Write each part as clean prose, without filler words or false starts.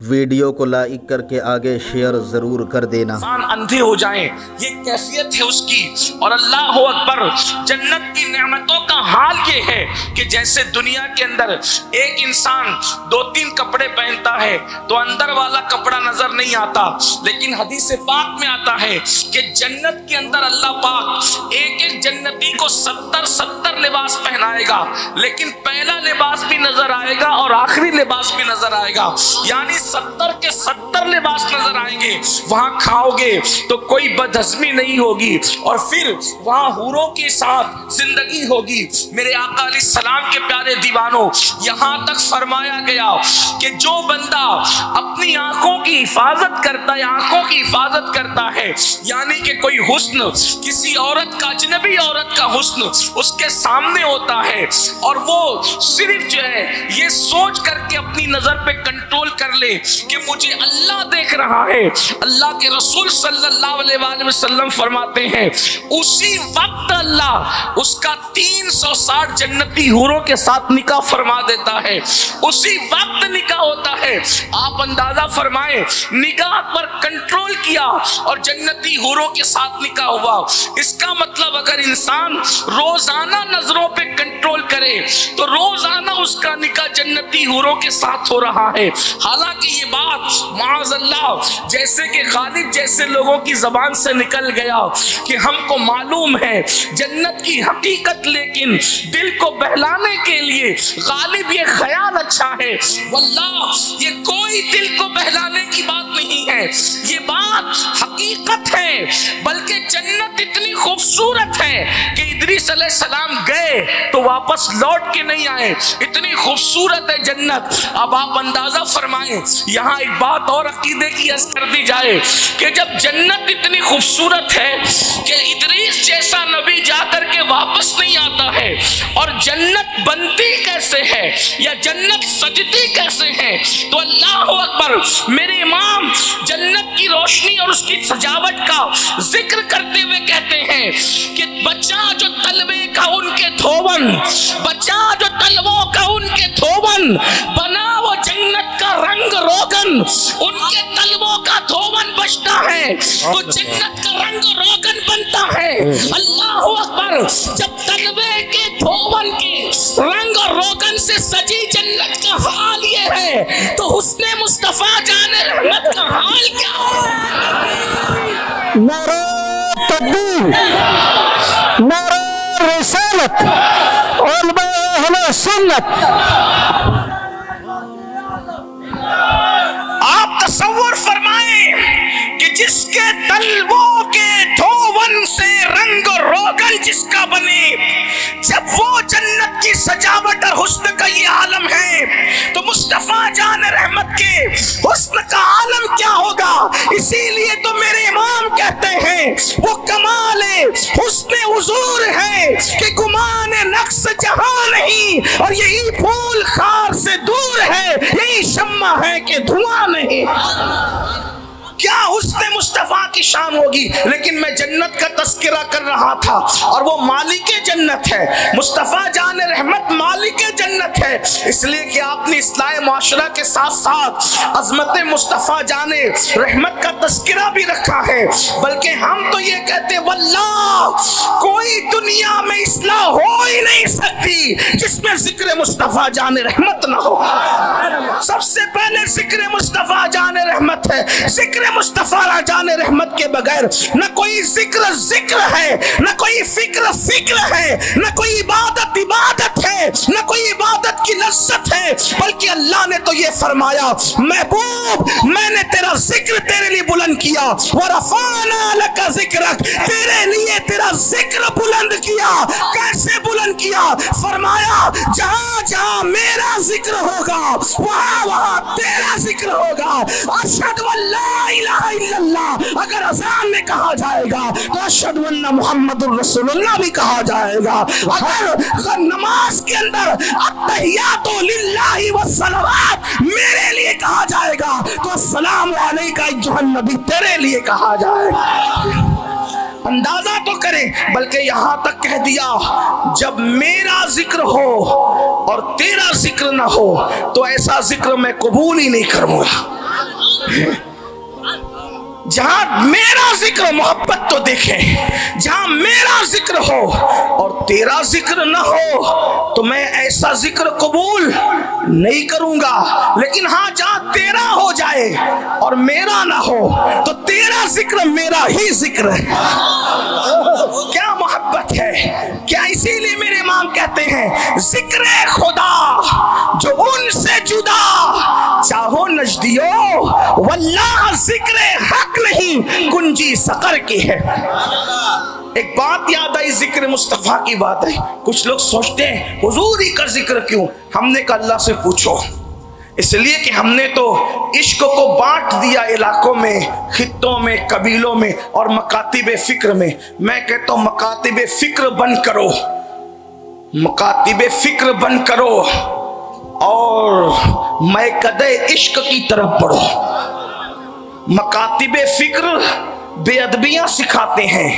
Video को like करके आगे शेयर जरूर कर देना। अंधे हो जाएं, ये कैफियत है उसकी। और अल्लाह अकबर, जन्नत की नेमतों का हाल ये है कि जैसे दुनिया के अंदर एक इंसान 2-3 कपड़े पहनता है तो अंदर वाला कपड़ा नजर नहीं आता, लेकिन हदीस पाक में आता है कि जन्नत के अंदर अल्लाह पाक एक एक जन्नती को 70 लिबास पहनाएगा, लेकिन पहला लिबास भी नजर आएगा और आखिरी लिबास भी नजर आएगा, यानी 70 के 70 लिबास नजर आएंगे। वहां खाओगे तो कोई बदहजमी नहीं होगी और फिर वहां हूरों के साथ जिंदगी होगी। मेरे आका अलैहिस्सलाम के प्यारे दीवानों, यहां तक फरमाया गया कि जो बंदा अपनी आंखों की हिफाजत करता है, आंखों की हिफाजत करता है, यानी कि कोई हुस्न, किसी औरत का, अजनबी औरत का हुस्न उसके सामने होता है और वो सिर्फ जो है ये सोच करके अपनी नजर पे कंट्रोल कर ले कि मुझे अल्लाह देख रहा है। अल्लाह के रसूल सल्लल्लाहु अलैहि वसल्लम फरमाते हैं उसी वक्त अल्लाह उसका 360 जन्नती हूरों के साथ निकाह फरमा देता है। उसी वक्त निकाह होता है। आप अंदाजा फरमाएं, निकाह पर कंट्रोल किया और जन्नती हूरों के साथ निकाह हुआ। इसका मतलब अगर इंसान रोजाना नजरों पे कंट्रोल करे तो रोजाना उसका निकाह जन्नती हूरों के साथ हो रहा है। हालांकि ये बात माअज़ल्लाह जैसे कि गालिब जैसे लोगों की जबान से निकल गया कि हमको मालूम है जन्नत की हकीकत, लेकिन दिल को बहलाने के लिए गालिब ये ख्याल अच्छा है। वल्लाह ये कोई दिल को बहलाने की बात नहीं है, ये बात हकीकत है। बल्कि जन्नत इतनी खूबसूरत है कि इदरीस अलैहिस्सलाम गए तो वापस लौट के नहीं आए, इतनी खूबसूरत है जन्नत। अब आप अंदाजा फरमाएं, यहाँ एक बात और अकीदे की अर्ज कर दी जाए कि जब जन्नत इतनी खूबसूरत है कि इदरीस जैसा नबी जाकर के वापस नहीं आता है, और जन्नत बनती कैसे है या जन्नत सजती कैसे है, तो अल्लाह अकबर, मेरे इमाम जन्नत की रोशनी और उसकी सजावट का जिक्र करते हुए कहते हैं कि बचा जो तलवे का उनके धोवन, बचा जो तलवों का उनके धोवन, बना वो जन्नत का रंग रोगन। उनके तलवों का धोवन बचता है तो जन्नत का रंग रोगन बनता है। अल्लाह अकबर, जब तलवे के धोवन के रंग और रोगन से सजी जन्नत का हाल ये है तो हुस्ने मुस्तफा जाने रहमत का हाल क्या है? नारे तकबीर, नारे रिसालत, उलमा अहले सुन्नत। आप तसव्वुर फरमाएं कि जिसके तलवों के धोवन से रंग रोगन जिसका बने, जब वो जन्नत की सजावट और हुस्न का ये आलम है तो मुस्तफा जान रहमत के हुस्न का आलम क्या होगा। इसीलिए तो मेरे इमाम कहते हैं वो कमाले हुस्न हुजूर है कि गुमान नक्श जहां नहीं, और यही फूल खार से दूर है, यही शम्मा है कि धुआं नहीं। क्या हुस्न मुस्तफा की शान होगी। लेकिन मैं जन्नत का तस्करा कर रहा था और वो मालिके जन्नत है, मुस्तफा जान रहमत मालिके जन्नत है, इसलिए कि आपने इस्लाह माशरा के साथ साथ अजमत मुस्तफा जाने रहमत का तस्करा भी रखा है। बल्कि हम तो ये कहते वल्लाह कोई दुनिया में इस्लाह हो ही नहीं सकती जिसमें जिक्र मुस्तफा जाने रहमत ना हो। सबसे पहले जिक्र मुस्तफा जाने रहमत है। जिक्र मुस्तफा जाने रहमत के बगैर न कोई जिक्र है, न कोई फिक्र है, न कोई इबादत है, न कोई इबादत की लज्जत है। बल्कि अल्लाह ने तो ये फरमाया, महबूब मैंने तेरा जिक्र तेरे लिए बुलंद किया, व रफ़अना लका ज़िक्रक, तेरे लिए तेरा जिक्र बुलंद किया। कैसे बुलंद किया? फरमाया जहां जहां मेरा जिक्र होगा वहां वहां तेरा जिक्र होगा। अशहदु अल्ला इलाहा इल्लल्लाह अगर अज़ान में कहा जाएगा तो अशहदु अन्ना मुहम्मदुर रसूलुल्लाह भी कहा जाएगा। अगर नमाज के अंदर अत्तहियातु लिल्लाहि वस्सलावात मेरे लिए कहा जाएगा तो अस्सलामु अलैका अय्युहन नबी तेरे लिए कहा जाएगा। अंदाजा तो करें। बल्कि यहां तक कह दिया जब मेरा जिक्र हो और तेरा जिक्र ना हो तो ऐसा जिक्र मैं कबूल ही नहीं करूंगा। जहां मेरा जिक्र, मोहब्बत तो देखे, जहां मेरा जिक्र हो और तेरा जिक्र ना हो तो मैं ऐसा जिक्र कबूल नहीं करूंगा। लेकिन हाँ, जहां तेरा हो जाए और मेरा ना हो तो तेरा जिक्र मेरा ही जिक्र है। क्या मोहब्बत है, क्या इसीलिए मेरे इमाम कहते हैं जिक्र खुदा जो उनसे जुदा चाहो नजदियो वल्लाह जिक्र हक नहीं कुंजी सकर की है। एक बात याद आई, जिक्र मुस्तफा की बात है। कुछ लोग सोचते हैं हुजूर ही का जिक्र क्यों? हमने कहा अल्लाह से पूछो, इसलिए कि हमने तो इश्क को बांट दिया इलाकों में, खित्तों में, कबीलों में और मकातिब फिक्र में। मैं कहता हूं मकातिब फिक्र बंद करो, मकातिब फिक्र बंद करो और मैं कदे इश्क की तरफ बढ़ो। मकातिब फिक्र बेअदबियां सिखाते हैं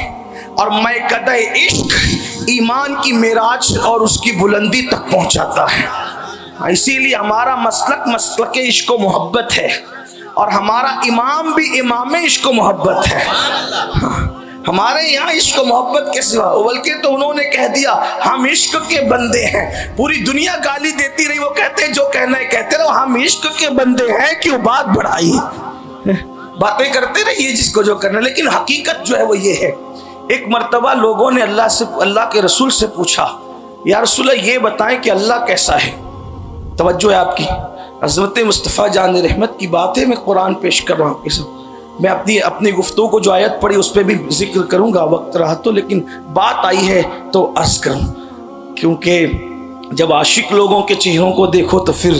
और मैं कदे इश्क ईमान की मेराज और उसकी बुलंदी तक पहुंचाता है। इसीलिए हमारा मसलक इश्क व मोहब्बत है और हमारा इमाम भी इमाम इश्क व मोहब्बत है। हमारे यहाँ इश्क मोहब्बत के सिवा, बल्कि तो उन्होंने कह दिया हम इश्क के बंदे हैं। पूरी दुनिया गाली देती रही, वो कहते जो कहना है कहते रहो, हम इश्क के बंदे हैं, क्यों बात बढ़ाई, बातें करते रहिए जिसको जो करना। लेकिन हकीकत जो है वो ये है। एक मर्तबा लोगों ने अल्लाह के रसूल से पूछा, या रसूल ये बताएं कि अल्लाह कैसा है। तवज्जो है आपकी, हज़रत मुस्तफ़ा जान रहमत की बात है, मैं कुरान पेश कर रहा हूँ। मैं अपनी गुफ्तगू को जो आयत पढ़ी उस पर भी जिक्र करूंगा वक्त रहा तो, लेकिन बात आई है तो अर्ज करूं, क्योंकि जब आशिक लोगों के चेहरों को देखो तो फिर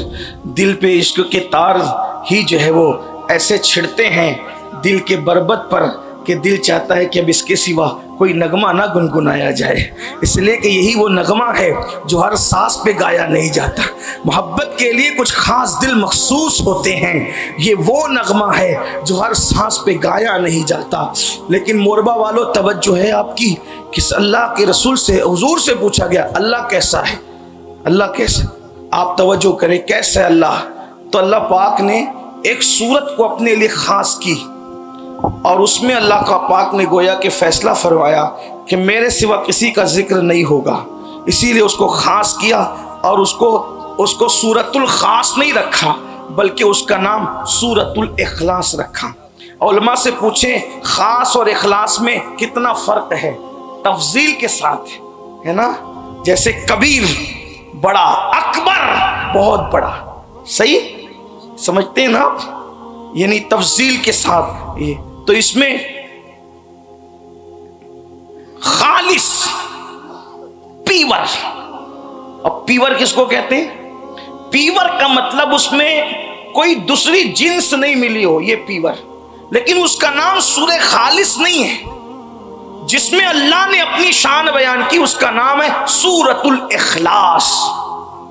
दिल पे इश्क के तार ही जो है वो ऐसे छिड़ते हैं दिल के बरबत पर कि दिल चाहता है कि अब इसके सिवा कोई नगमा ना गुनगुनाया जाए। इसलिए कि यही वो नगमा है जो हर सांस पे गाया नहीं जाता। मोहब्बत के लिए कुछ खास दिल मखसूस होते हैं, ये वो नगमा है जो हर सांस पे गाया नहीं जाता। लेकिन मोरबा वालों तवज्जो है आपकी, किस अल्लाह के रसूल से हुजूर से पूछा गया अल्लाह कैसा है, अल्लाह कैसा, आप तवज्जो करें कैसा है अल्लाह। तो अल्लाह पाक ने एक सूरत को अपने लिए खास की और उसमें अल्लाह का पाक ने गोया कि फैसला फरमाया कि मेरे सिवा किसी का जिक्र नहीं होगा। इसीलिए उसको खास किया और उसको सूरतुल खास नहीं रखा, बल्कि उसका नाम सूरतुल इखलास रखा। उलमा से पूछें खास और इखलास में कितना फ़र्क है, तफजील के साथ है ना। जैसे कबीर बड़ा, अकबर बहुत बड़ा, सही समझते हैं ना आप, यानी तफजील के साथ ये। तो इसमें खालिस, पीवर, और पीवर किसको कहते हैं? पीवर का मतलब उसमें कोई दूसरी जिन्स नहीं मिली हो, ये पीवर। लेकिन उसका नाम सूरह खालिस नहीं है, जिसमें अल्लाह ने अपनी शान बयान की, उसका नाम है सूरतुल इखलास।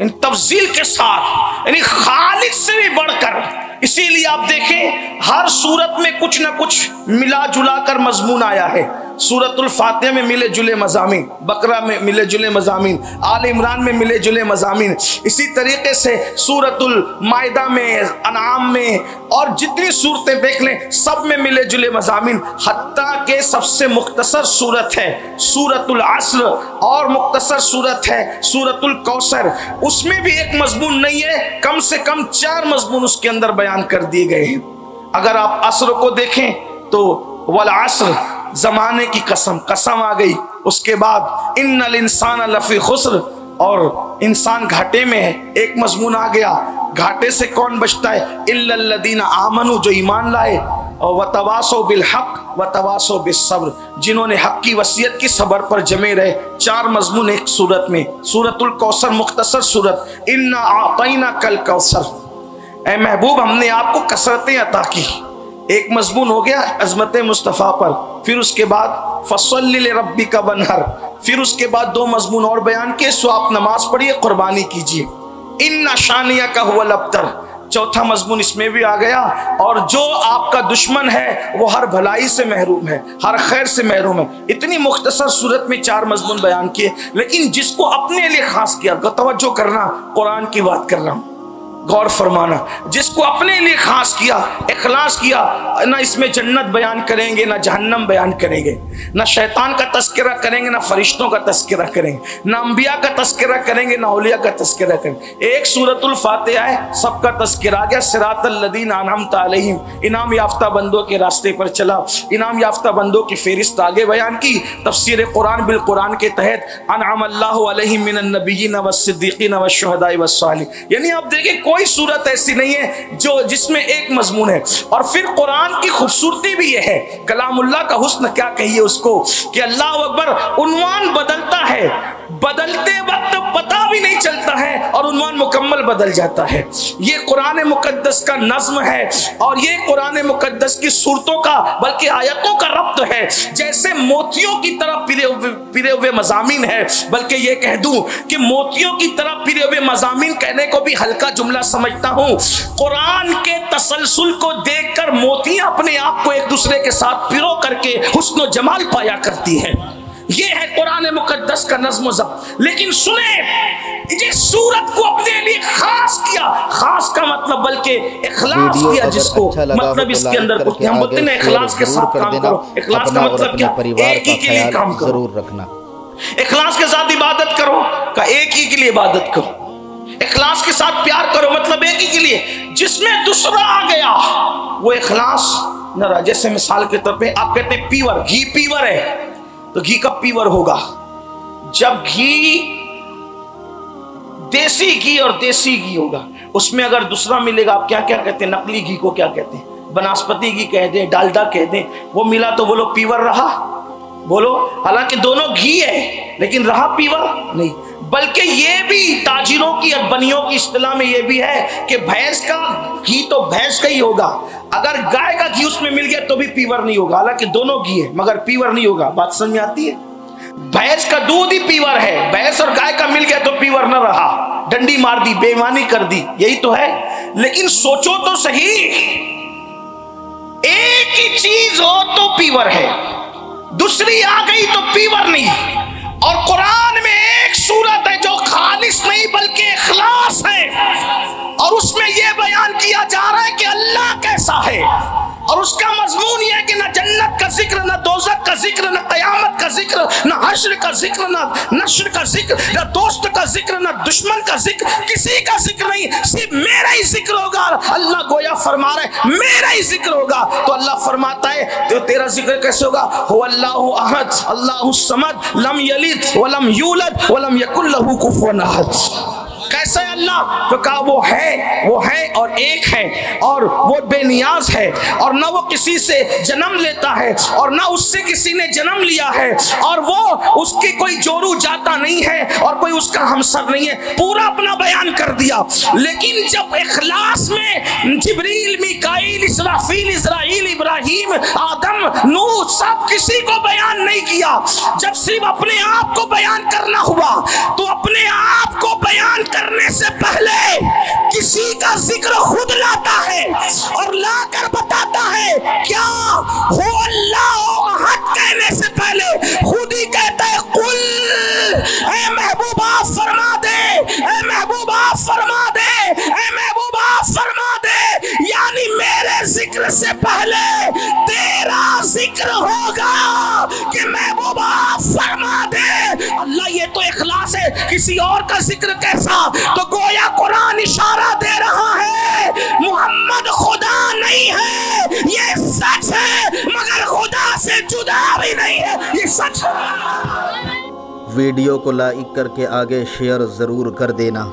इन तफजील के साथ, यानी खालिस से भी बढ़कर। इसीलिए आप देखें हर सूरत में कुछ ना कुछ मिला जुला कर मजमून आया है। सूरतुल फातिहा में मिले जुले मजामीन, बकरा में मिले जुले मजामीन, आल इमरान में मिले जुले मजामीन, इसी तरीके से सूरतुल माइदा में, अनाम में और जितनी सूरतें देख लें सब में मिले जुले मजामीन। हत्ता के सबसे मुख्तसर सूरत है सूरतुल अस्र और मुख्तसर सूरत है सूरतुल कौसर, उसमें भी एक मजमून नहीं है, कम से कम 4 मजमून उसके अंदर बयान कर दिए गए हैं। अगर आप अस्र को देखें तो वल अस्र, जमाने की कसम, कसम आ गई। उसके बाद इन्नल इंसान लफी खुस्र, और इंसान घाटे में है, एक मजमून आ गया। घाटे से कौन बचता है? इल्लल्लदीना आमनू, जो ईमान लाए, और वतवासो बिल हक वतवासो बिस्सब्र, जिन्होंने हक की वसीयत की, सब्र पर जमे रहे। 4 मजमून एक सूरत में। सूरतुल कौसर मुख्तसर सूरत, इन्ना आतैना कल कौसर, ऐ महबूब हमने आपको कसरतें अता की। एक मजमून हो गया अज़मत मुस्तफ़ा पर। फिर उसके बाद फसल्लि लिरब्बिका वन्हर, फिर उसके बाद 2 मजमून और बयान किए, सो आप नमाज पढ़िए, कुर्बानी कीजिए। इन्ना शानियका हुवल अब्तर, चौथा मजमून इसमें भी आ गया। और जो आपका दुश्मन है वो हर भलाई से महरूम है, हर खैर से महरूम है। इतनी मुख्तसर सूरत में 4 मजमून बयान किए, लेकिन जिसको अपने लिए खास किया, तवज्जो करना, कुरान की बात कर रहा हूँ, गौर फरमाना, जिसको अपने लिए खास किया, इखलास किया, ना इसमें जन्नत बयान करेंगे, ना जहन्नम बयान करेंगे, ना शैतान का तस्करा करेंगे, ना फरिश्तों का तस्करा करेंगे, ना अंबिया का तस्करा करेंगे, ना औलिया का तस्करा करेंगे। एक सूरतुल फातिहा है, सबका तस्करा आ गया। सिरातल लदीना अनअमता अलैहिम, इनाम याफ्ता बंदों के रास्ते पर चला, इनाम याफ्ता बंदों की फेरिस्त आगे बयान की। तफसीर कुरान बिल कुरान के तहत अनअमल्लाहु अलैहिम मिनन नबिय्यीन वस्सिद्दीकीन वश्शुहदाई वस्सालिहीन। यानी आप देखिए कोई सूरत ऐसी नहीं है जो जिसमें एक मजमून है। और फिर कुरान की खूबसूरती भी यह है, कलामुल्लाह का हुस्न क्या कहिए उसको, कि अल्लाह अकबर उन्वान बदलता है, बदलते वक्त पता भी नहीं चलता है और उन्वान मुकम्मल बदल जाता है। ये कुरान मुकद्दस का नज्म है और ये कुरान मुकद्दस की सूरतों का बल्कि आयतों का रब्त है। जैसे मोतियों की तरह पिरे हुए मज़ामीन है, बल्कि ये कह दूं कि मोतियों की तरह पिरे हुए मज़ामीन कहने को भी हल्का जुमला समझता हूं। कुरान के तसलसल को देखकर मोतियां अपने आप को एक दूसरे के साथ पिरो करके हुस्न जमाल पाया करती है। ये है कुरान मुकद्दस का नज़्म ज़ब्त। लेकिन सुने, जिस सूरत को अपने लिए खास किया, खास का मतलब बल्कि इखलास किया जिसको, मतलब इसके अंदर कुछ हम बोलते हैं इखलास के साथ काम करो। इखलास का मतलब क्या? एक ही के लिए काम करो, जरूर रखना। इखलास के साथ इबादत करो का एक ही के लिए इबादत करो। इखलास के साथ प्यार करो मतलब एक ही के लिए। जिसमें दूसरा आ गया वो इखलास न रहा। जैसे मिसाल के तौर पे आप कहते हैं पीवर, घी पीवर है, तो घी कब पीवर होगा? जब घी देसी घी और देसी घी होगा, उसमें अगर दूसरा मिलेगा, आप क्या क्या कहते हैं? नकली घी को क्या कहते हैं? वनस्पति घी कह दें, डालडा कह दें, वो मिला तो बोलो पीवर रहा, बोलो। हालांकि दोनों घी है लेकिन रहा पीवर नहीं। बल्कि ये भी ताजिरों की अरबनियों की इस्तिलाह में ये भी है कि भैंस का घी तो भैंस का ही होगा, अगर गाय का घी उसमें मिल गया तो भी पीवर नहीं होगा। हालांकि दोनों घी है मगर पीवर नहीं होगा। बात समझ में आती है? भैंस का दूध ही पीवर है, भैंस और गाय का मिल गया तो पीवर न रहा, डंडी मार दी, बेईमानी कर दी, यही तो है। लेकिन सोचो तो सही, एक ही चीज हो तो पीवर है, दूसरी आ गई तो पीवर नहीं। और कुरान में एक सूरत है जो खालिस नहीं बल्कि इखलास है, और उसमें यह बयान किया जा रहा है कि अल्लाह कैसा है। और उसका मजमून यह है कि ना जन्नत का जिक्र, ना दोज़ख का जिक्र, ना क़यामत का जिक्र, ना हश्र का जिक्र, ना नश्र का जिक्र, ना दोस्त का जिक्र, ना दुश्मन का जिक्र, किसी का जिक्र नहीं, सिर्फ मेरा ही जिक्र होगा। अल्लाह गोया फरमा रहे मेरा ही जिक्र होगा। तो अल्लाह फरमाता है तो तेरा जिक्र कैसे होगा? हु अल्लाहु अहद अल्लाहु समद लम यलिद वलम यूलद वलम यकुल लहू कुफुवन अहद। कैसे अल्लाह? तो कहा वो है और एक है, और वो बेनियाज है, और ना वो किसी से जन्म लेता है और ना उससे किसी ने जन्म लिया है, और वो उसके कोई जोरू जाता नहीं है और कोई उसका हमसर नहीं है। पूरा अपना बयान कर दिया। लेकिन जब इखलास में जिब्रील, मीकाईल, इसराफील, इज़राइल, इब्राहिम, आदम, नूह सब किसी को बयान नहीं किया, जब सिर्फ अपने आप को बयान करना हुआ, तो अपने आप को बयान करने से पहले किसी का जिक्र खुद लाता है और लाकर बताता है। क्या हो? अल्लाह अहद कहने से पहले खुद ही कहता है कुल, ऐ महबूबा फरमा दे, ऐ महबूबा फरमा दे, ऐ महबूबा फरमा दे। यानी मेरे जिक्र से पहले तेरा जिक्र होगा कि महबूबा फरमा दे। अल्लाह ये तो इखलास है, किसी और का जिक्र कैसा? तो गोया कुरान इशारा दे रहा है मोहम्मद खुदा नहीं है, ये सच है, मगर खुदा से जुदा भी नहीं है, ये सच है। वीडियो को लाइक करके आगे शेयर ज़रूर कर देना।